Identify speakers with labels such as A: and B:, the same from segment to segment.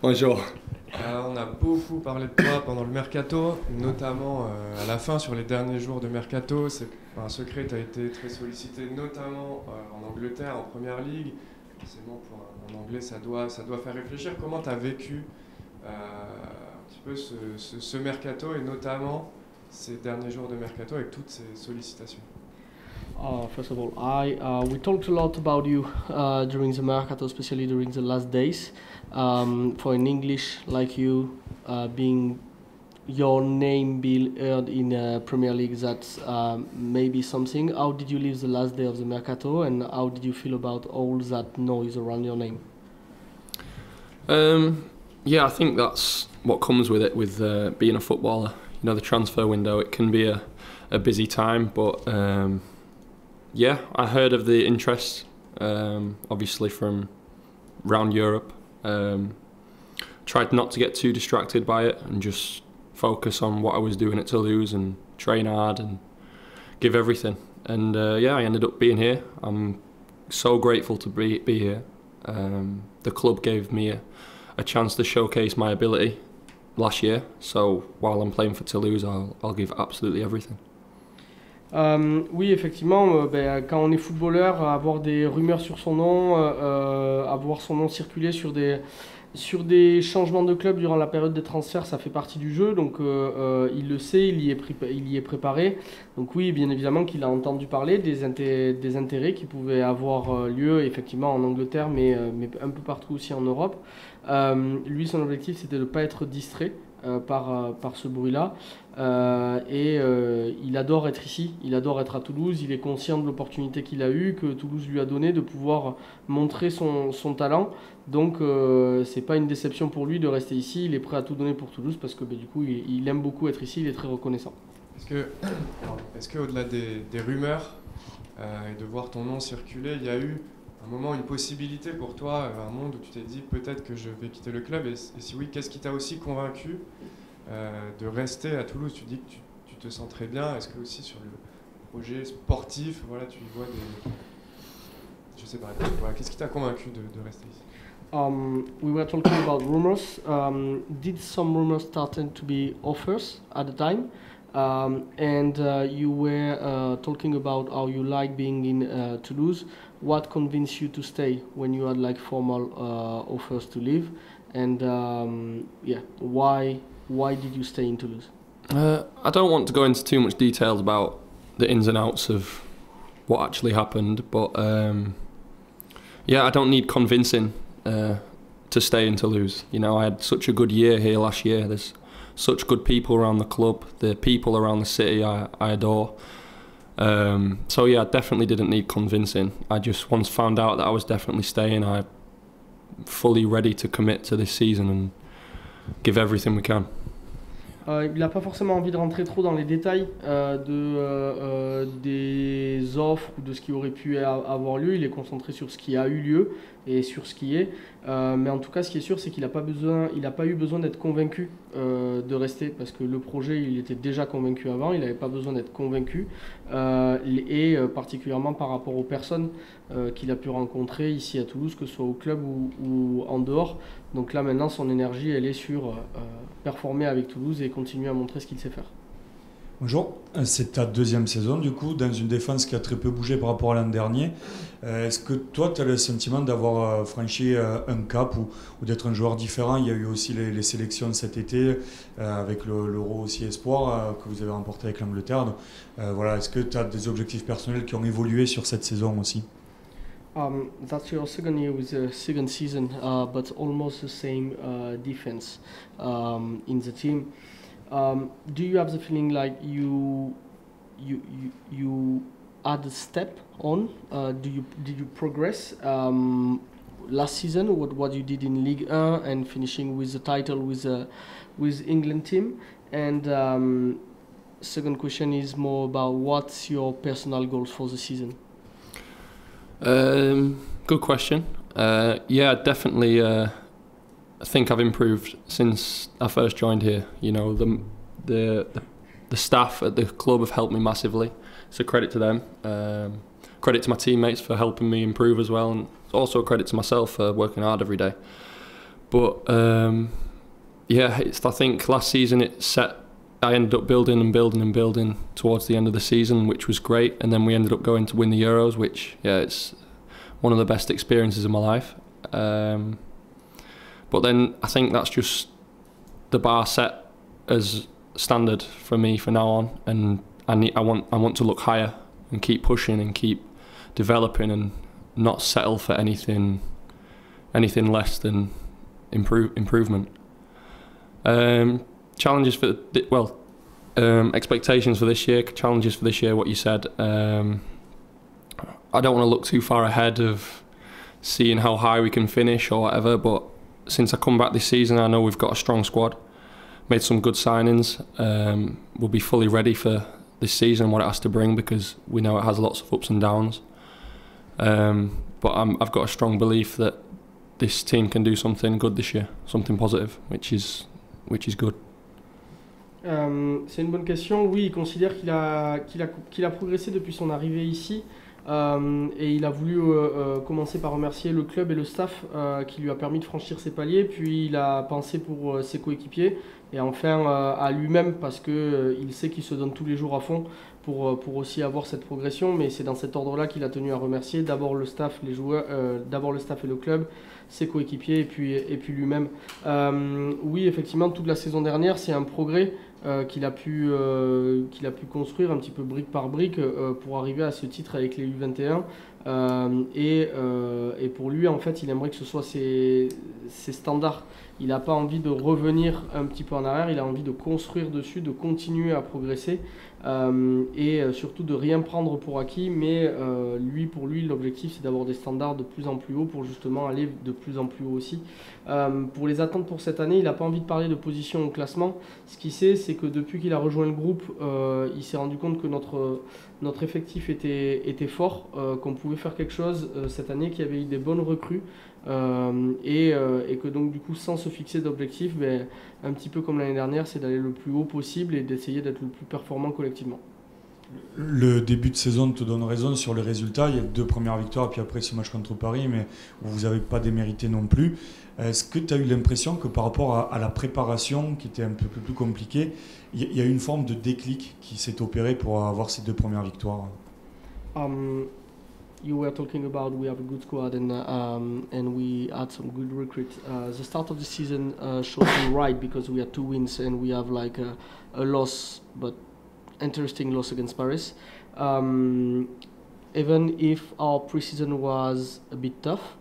A: Bonjour.
B: On a beaucoup parlé de toi pendant le mercato, notamment à la fin sur les derniers jours de mercato. C'est pas un secret, tu as été très sollicité, notamment en Angleterre, en Première Ligue. Forcément, pour un Anglais, ça doit faire réfléchir. Comment tu as vécu un petit peu ce mercato et notamment ces derniers jours de mercato avec toutes ces sollicitations?
C: First of all, we talked a lot about you during the mercato, especially during the last days. For an English like you, being your name being heard in Premier League, that's maybe something. How did you live the last day of the mercato, and how did you feel about all that noise around your name?
A: Yeah, I think that's what comes with it, with being a footballer. You know, the transfer window, it can be a busy time, but yeah, I heard of the interest, obviously from around Europe. Tried not to get too distracted by it and just focus on what I was doing at Toulouse and train hard and give everything. And yeah, I ended up being here. I'm so grateful to be here. The club gave me a chance to showcase my ability last year. So while I'm playing for Toulouse, I'll give absolutely everything.
C: Oui, effectivement, quand on est footballeur, avoir des rumeurs sur son nom, avoir son nom circuler sur des changements de club durant la période des transferts, ça fait partie du jeu, donc il le sait, il y est préparé. Donc oui, bien évidemment qu'il a entendu parler des intérêts qui pouvaient avoir lieu effectivement en Angleterre, mais un peu partout aussi en Europe. Lui, son objectif, c'était de ne pas être distrait par ce bruit-là. Il adore être ici, il adore être à Toulouse, il est conscient de l'opportunité qu'il a eue, que Toulouse lui a donné de pouvoir montrer son talent. Donc c'est pas une déception pour lui de rester ici, il est prêt à tout donner pour Toulouse parce que du coup il aime beaucoup être ici, il est très reconnaissant.
B: Est-ce que au-delà des rumeurs et de voir ton nom circuler, il y a eu un moment, une possibilité pour toi, un monde où tu t'es dit peut-être que je vais quitter le club, et si oui, qu'est-ce qui t'a aussi convaincu de rester à Toulouse? Tu dis que tu te sens très bien. Est-ce que aussi sur le projet sportif, voilà, tu y vois des... Je sais pas, voilà, qu'est-ce qui t'a convaincu de rester ici?
C: We were talking about rumors. Did some rumors started to be offers at the time? You were talking about how you like being in Toulouse. What convinced you to stay when you had like formal offers to leave? And yeah, why did you stay in Toulouse?
A: I don't want to go into too much details about the ins and outs of what actually happened, but yeah, I don't need convincing to stay in Toulouse. You know, I had such a good year here last year. There's such good people around the club. The people around the city I adore. So yeah, I definitely didn't need convincing. I just once found out that I was definitely staying, I'm fully ready to commit to this season and give everything we can.
C: Il n'a pas forcément envie de rentrer trop dans les détails des offres ou de ce qui aurait pu avoir lieu. Il est concentré sur ce qui a eu lieu et sur ce qui est. Mais en tout cas, ce qui est sûr, c'est qu'il n'a pas eu besoin d'être convaincu de rester parce que le projet, il était déjà convaincu avant. Il n'avait pas besoin d'être convaincu particulièrement par rapport aux personnes qu'il a pu rencontrer ici à Toulouse, que ce soit au club ou en dehors. Donc là, maintenant, son énergie, elle est sur performer avec Toulouse et continuer à montrer ce qu'il sait faire.
D: Bonjour, c'est ta deuxième saison du coup, dans une défense qui a très peu bougé par rapport à l'an dernier. Est-ce que toi, tu as le sentiment d'avoir franchi un cap ou d'être un joueur différent? Il y a eu aussi les sélections cet été, avec l'Euro aussi Espoir que vous avez remporté avec l'Angleterre. Voilà, est-ce que tu as des objectifs personnels qui ont évolué sur cette saison aussi?
C: That's your second year with the second season, but almost the same defense in the team. Do you have the feeling like you had a step on? Did you progress last season? What you did in Ligue 1 and finishing with the title with England team? And second question is more about what's your personal goals for the season?
A: Good question. Yeah, definitely. I think I've improved since I first joined here. You know, the staff at the club have helped me massively. So credit to them. Credit to my teammates for helping me improve as well, and also credit to myself for working hard every day. But yeah, I think last season I ended up building towards the end of the season, which was great, and then we ended up going to win the Euros, which it's one of the best experiences of my life. But then I think that's just the bar set as standard for me from now on, and I want to look higher and keep pushing and keep developing and not settle for anything less than improvement. Challenges for expectations for this year. Challenges for this year. What you said. I don't want to look too far ahead of seeing how high we can finish or whatever. But since I come back this season, I know we've got a strong squad. Made some good signings. We'll be fully ready for this season and what it has to bring, because we know it has lots of ups and downs. But I've got a strong belief that this team can do something good this year, something positive, which is good.
C: C'est une bonne question. Oui, il considère qu'il a progressé depuis son arrivée ici, et il a voulu commencer par remercier le club et le staff qui lui a permis de franchir ses paliers, puis il a pensé pour ses coéquipiers et enfin à lui-même, parce qu'il sait qu'il se donne tous les jours à fond pour aussi avoir cette progression, mais c'est dans cet ordre-là qu'il a tenu à remercier d'abord le staff, les joueurs, d'abord le staff et le club, ses coéquipiers et puis lui-même. Oui, effectivement, toute la saison dernière, c'est un progrès qu'il a pu construire un petit peu brique par brique pour arriver à ce titre avec les U21. Et pour lui, en fait, il aimerait que ce soit ses standards. Il n'a pas envie de revenir un petit peu en arrière, il a envie de construire dessus, de continuer à progresser et surtout de rien prendre pour acquis. Mais pour lui, l'objectif, c'est d'avoir des standards de plus en plus haut pour justement aller de plus en plus haut aussi. Pour les attentes pour cette année, il n'a pas envie de parler de position au classement. Ce qu'il sait, c'est que depuis qu'il a rejoint le groupe, il s'est rendu compte que notre effectif était fort, qu'on pouvait faire quelque chose cette année, qu'il y avait eu des bonnes recrues et que donc du coup, sans se fixer d'objectif, un petit peu comme l'année dernière, c'est d'aller le plus haut possible et d'essayer d'être le plus performant collectivement.
D: Le début de saison te donne raison sur les résultats. Il y a 2 premières victoires, puis après ce match contre Paris, mais vous n'avez pas démérité non plus. Est-ce que tu as eu l'impression que par rapport à la préparation, qui était un peu plus compliquée, il y a eu une forme de déclic qui s'est opéré pour avoir ces 2 premières victoires?
C: You were talking about we have a good squad and we had some good recruits. The start of the season showed me right, because we had 2 wins and we have like a loss, but interesting loss against Paris. Even if our preseason was a bit tough,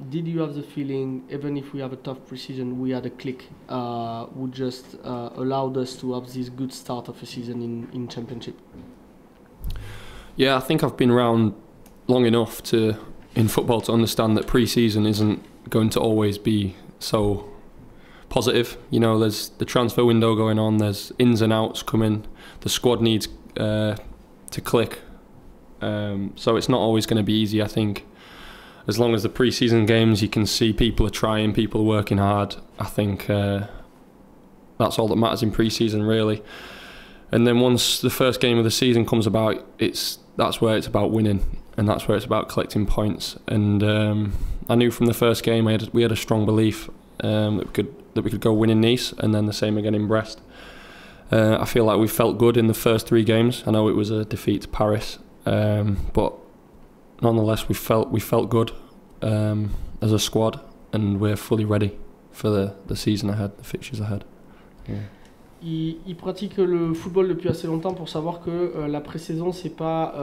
C: did you have the feeling, even if we have a tough preseason, we had a click who just allowed us to have this good start of a season in Championship?
A: Yeah, I think I've been around long enough in football to understand that pre-season isn't going to always be so positive. You know, there's the transfer window going on, there's ins and outs coming, the squad needs to click. So it's not always going to be easy. I think as long as the pre-season games, you can see people are trying, people are working hard. I think that's all that matters in pre-season, really. And then once the first game of the season comes about, that's where it's about winning, and that's where it's about collecting points. And I knew from the first game we had a strong belief that we could go win in Nice, and then the same again in Brest. I feel like we felt good in the first 3 games. I know it was a defeat to Paris, but nonetheless we felt good as a squad, and we're fully ready for the season ahead, the fixtures ahead. Yeah.
C: Il pratique le football depuis assez longtemps pour savoir que la pré-saison, c'est pas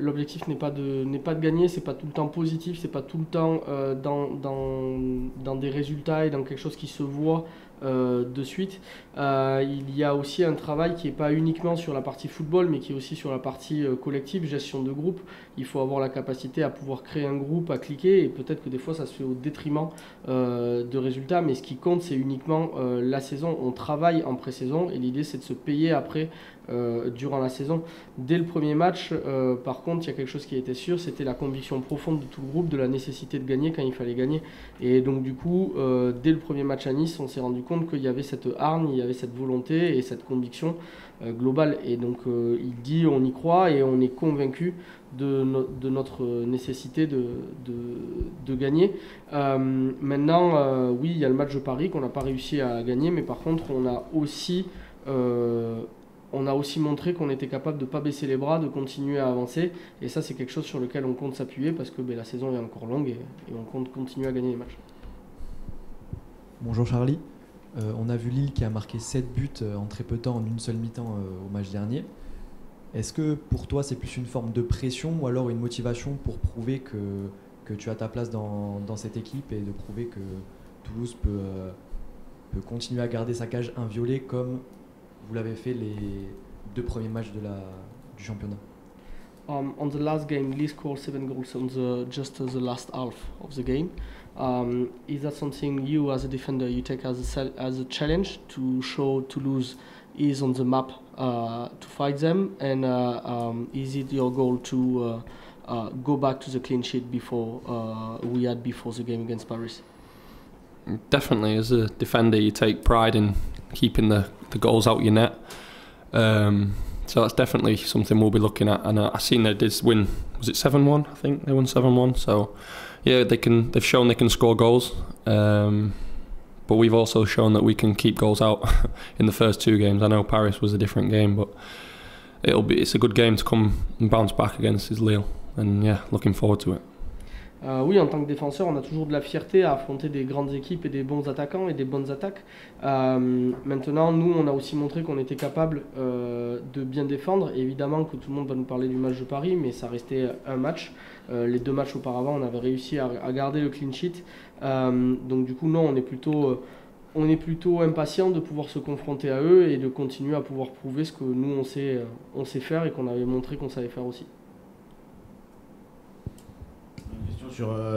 C: l'objectif n'est pas de gagner, c'est pas tout le temps positif, c'est pas tout le temps dans des résultats et dans quelque chose qui se voit de suite. Il y a aussi un travail qui n'est pas uniquement sur la partie football, mais qui est aussi sur la partie collective, gestion de groupe. Il faut avoir la capacité à pouvoir créer un groupe, à cliquer, et peut-être que des fois ça se fait au détriment de résultats, mais ce qui compte, c'est uniquement la saison. On travaille en pré-saison et l'idée, c'est de se payer après durant la saison. Dès le premier match, par contre, il y a quelque chose qui était sûr, c'était la conviction profonde de tout le groupe de la nécessité de gagner quand il fallait gagner. Et donc du coup, dès le premier match à Nice, on s'est rendu compte qu'il y avait cette hargne, il y avait cette volonté et cette conviction globale. Et donc il dit on y croit et on est convaincu de notre nécessité de gagner. Maintenant, oui, il y a le match de Paris qu'on n'a pas réussi à gagner, mais par contre, on a aussi montré qu'on était capable de ne pas baisser les bras, de continuer à avancer. Et ça, c'est quelque chose sur lequel on compte s'appuyer parce que la saison est encore longue et on compte continuer à gagner les matchs.
E: Bonjour Charlie. On a vu Lille qui a marqué 7 buts en très peu de temps, en une seule mi-temps au match dernier. Est-ce que pour toi c'est plus une forme de pression ou alors une motivation pour prouver que tu as ta place dans cette équipe et de prouver que Toulouse peut continuer à garder sa cage inviolée comme vous l'avez fait les 2 premiers matchs du championnat?
C: On the last game, Lee scored 7 goals on just the last half of the game. Is that something you, as a defender, you take as a challenge to show Toulouse is on the map to fight them? And is it your goal to go back to the clean sheet before the game against Paris?
A: Definitely, as a defender, you take pride in keeping the goals out your net. So that's definitely something we'll be looking at. And I seen they did win. Was it 7-1? I think they won 7-1. So yeah, they've shown they can score goals. But we've also shown that we can keep goals out in the first 2 games. I know Paris was a different game, but it's a good game to come and bounce back against Lille. And yeah, looking forward to it.
C: Oui, en tant que défenseur, on a toujours de la fierté à affronter des grandes équipes et des bons attaquants et des bonnes attaques. Maintenant, nous, on a aussi montré qu'on était capable de bien défendre. Et évidemment que tout le monde va nous parler du match de Paris, mais ça restait un match. Les 2 matchs auparavant, on avait réussi à garder le clean sheet. Donc du coup, non, on est plutôt impatient de pouvoir se confronter à eux et de continuer à pouvoir prouver ce que nous, on sait faire et qu'on avait montré qu'on savait faire aussi.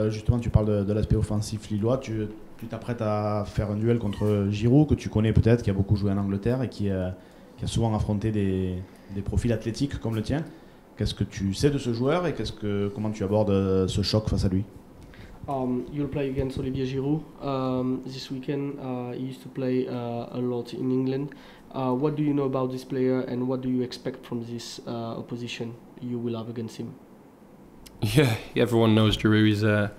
F: Justement, tu parles de l'aspect offensif lillois. Tu t'apprêtes à faire un duel contre Giroud, que tu connais peut-être, qui a beaucoup joué en Angleterre et qui a souvent affronté des profils athlétiques comme le tien. Qu'est-ce que tu sais de ce joueur et comment tu abordes ce choc face à lui?
C: You'll play against Olivier Giroud this weekend. He used to play a lot in England. What do you know about this player and what do you expect from this opposition you will have against him?
A: Yeah, everyone knows Giroud. He's a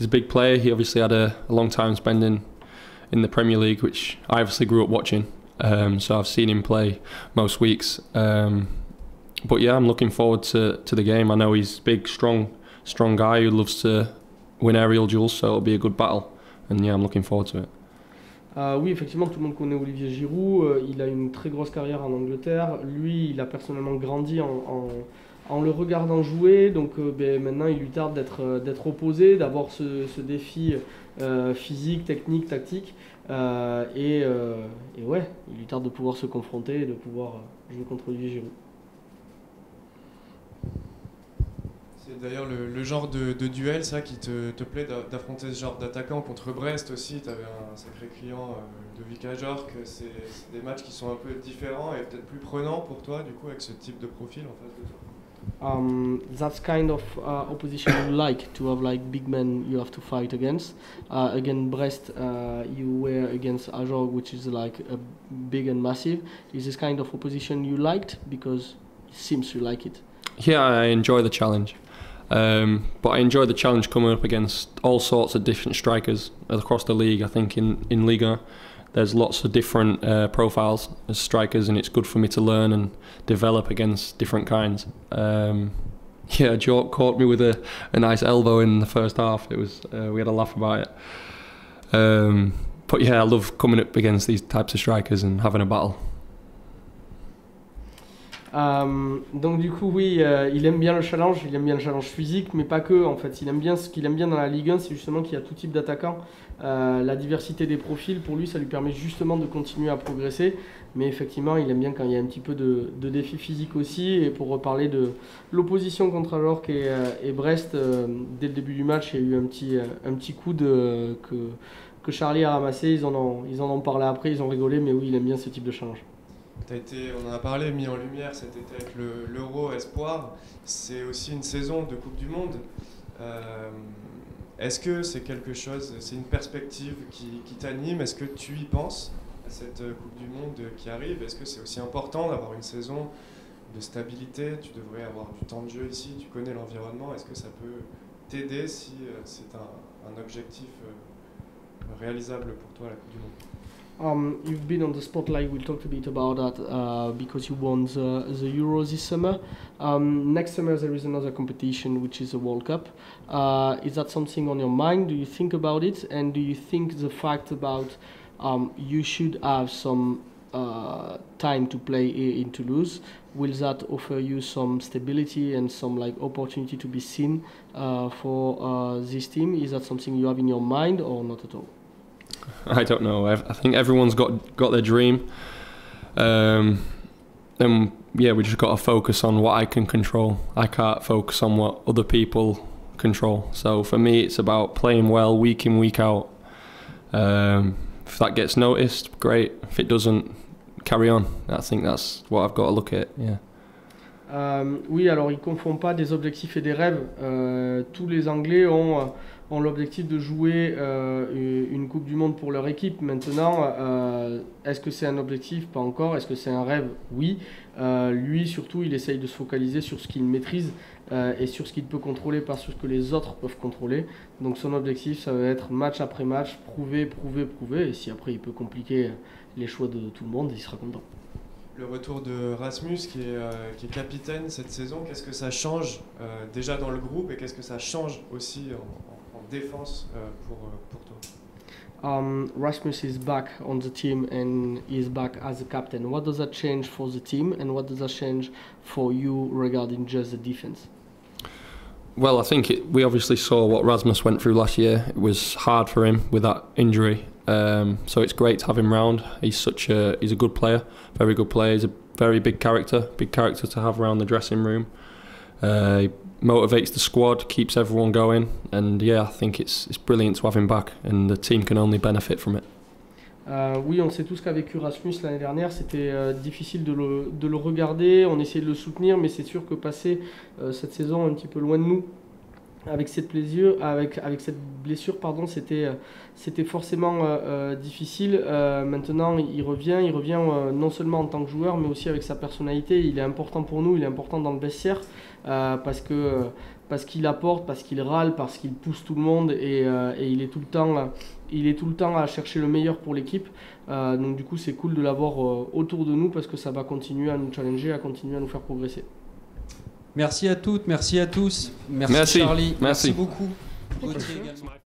A: big player. He obviously had a long time spending in the Premier League, which I obviously grew up watching. So I've seen him play most weeks. But yeah, I'm looking forward to the game. I know he's a big, strong guy who loves to win aerial duels, so it'll be a good battle. And yeah, I'm looking forward to it.
C: Oui, effectivement, tout le monde connaît Olivier Giroud. Il a une très grosse carrière en Angleterre. Lui, il a personnellement grandi en le regardant jouer, donc maintenant il lui tarde d'être opposé, d'avoir ce défi physique, technique, tactique, et ouais, il lui tarde de pouvoir se confronter et de pouvoir jouer contre Olivier Giroud.
B: C'est d'ailleurs le genre de duel ça qui te plaît d'affronter ce genre d'attaquant contre Brest aussi. Tu avais un sacré client de Vikajork. C'est des matchs qui sont un peu différents et peut-être plus prenants pour toi du coup avec ce type de profil en face de toi.
C: That's kind of opposition you like, to have like big men you have to fight against. Against Brest, you were against Ajor, which is like a big and massive. Is this kind of opposition you liked? Because it seems you like it.
A: Yeah, I enjoy the challenge. But I enjoy the challenge coming up against all sorts of different strikers across the league. I think in Liga there's lots of different profiles as strikers, and it's good for me to learn and develop against different kinds. Yeah, Jork caught me with a nice elbow in the first half. It was we had a laugh about it. But yeah, I love coming up against these types of strikers and having a battle.
C: Donc du coup oui, il aime bien le challenge physique, mais pas que en fait. Ce qu'il aime bien dans la Ligue 1, c'est justement qu'il y a tout type d'attaquants. La diversité des profils, pour lui, ça lui permet justement de continuer à progresser. Mais effectivement, il aime bien quand il y a un petit peu de défi physique aussi. Et pour reparler de l'opposition contre Ajorc et Brest, dès le début du match, il y a eu un petit coup que Charlie a ramassé. Ils en ont parlé après, ils ont rigolé, mais oui, il aime bien ce type de challenge.
B: On en a parlé, mis en lumière cet été avec l'Euro Espoir. C'est aussi une saison de Coupe du Monde. Est-ce que c'est quelque chose, c'est une perspective qui t'anime? Est-ce que tu y penses à cette Coupe du Monde qui arrive? Est-ce que c'est aussi important d'avoir une saison de stabilité? Tu devrais avoir du temps de jeu ici, tu connais l'environnement. Est-ce que ça peut t'aider si c'est un objectif réalisable pour toi, la Coupe du Monde?
C: You've been on the spotlight. We'll talk a bit about that because you won the Euro this summer. Next summer there is another competition, which is the World Cup. Is that something on your mind? Do you think about it? And do you think the fact about you should have some time to play in Toulouse, will that offer you some stability and some like opportunity to be seen for this team? Is that something you have in your mind or not at all?
A: I don't know. I think everyone's got their dream. And yeah, we just got to focus on what I can control. I can't focus on what other people control. So for me, it's about playing well week in, week out. If that gets noticed, great. If it doesn't, carry on. I think that's what I've got to look at. Yeah.
C: Oui, alors ils ne confondent pas des objectifs et des rêves. Tous les Anglais ont l'objectif de jouer une Coupe du Monde pour leur équipe. Maintenant, est-ce que c'est un objectif? Pas encore. Est-ce que c'est un rêve? Oui. Lui, surtout, il essaye de se focaliser sur ce qu'il maîtrise et sur ce qu'il peut contrôler, pas sur ce que les autres peuvent contrôler. Donc son objectif, ça va être match après match, prouver. Et si après il peut compliquer les choix de tout le monde, il sera content.
B: Le retour de Rasmus qui est capitaine cette saison, qu'est-ce que ça change déjà dans le groupe et qu'est-ce que ça change aussi en défense pour toi?
C: Rasmus is back on the team and is back as a captain. What does that change for the team and what does that change for you regarding just the defense?
A: Well, I think we obviously saw what Rasmus went through last year. It was hard for him with that injury. So it's great to have him round. He's a good player, very good player. He's a very big character to have around the dressing room. He motivates the squad, keeps everyone going, and yeah, I think it's brilliant to have him back, and the team can only benefit from it.
C: Oui, on sait tous qu'avec Rasmus l'année dernière, c'était difficile de le regarder, on essayait de le soutenir, mais c'est sûr que passer cette saison un petit peu loin de nous, avec cette blessure, c'était forcément difficile. Maintenant, il revient non seulement en tant que joueur, mais aussi avec sa personnalité. Il est important pour nous, il est important dans le vestiaire parce qu'il apporte, parce qu'il râle, parce qu'il pousse tout le monde et il est tout le temps à chercher le meilleur pour l'équipe. Donc du coup, c'est cool de l'avoir autour de nous parce que ça va continuer à nous challenger, à continuer à nous faire progresser.
G: Merci à toutes, merci à tous. Merci Charlie. Merci beaucoup. Gauthier également.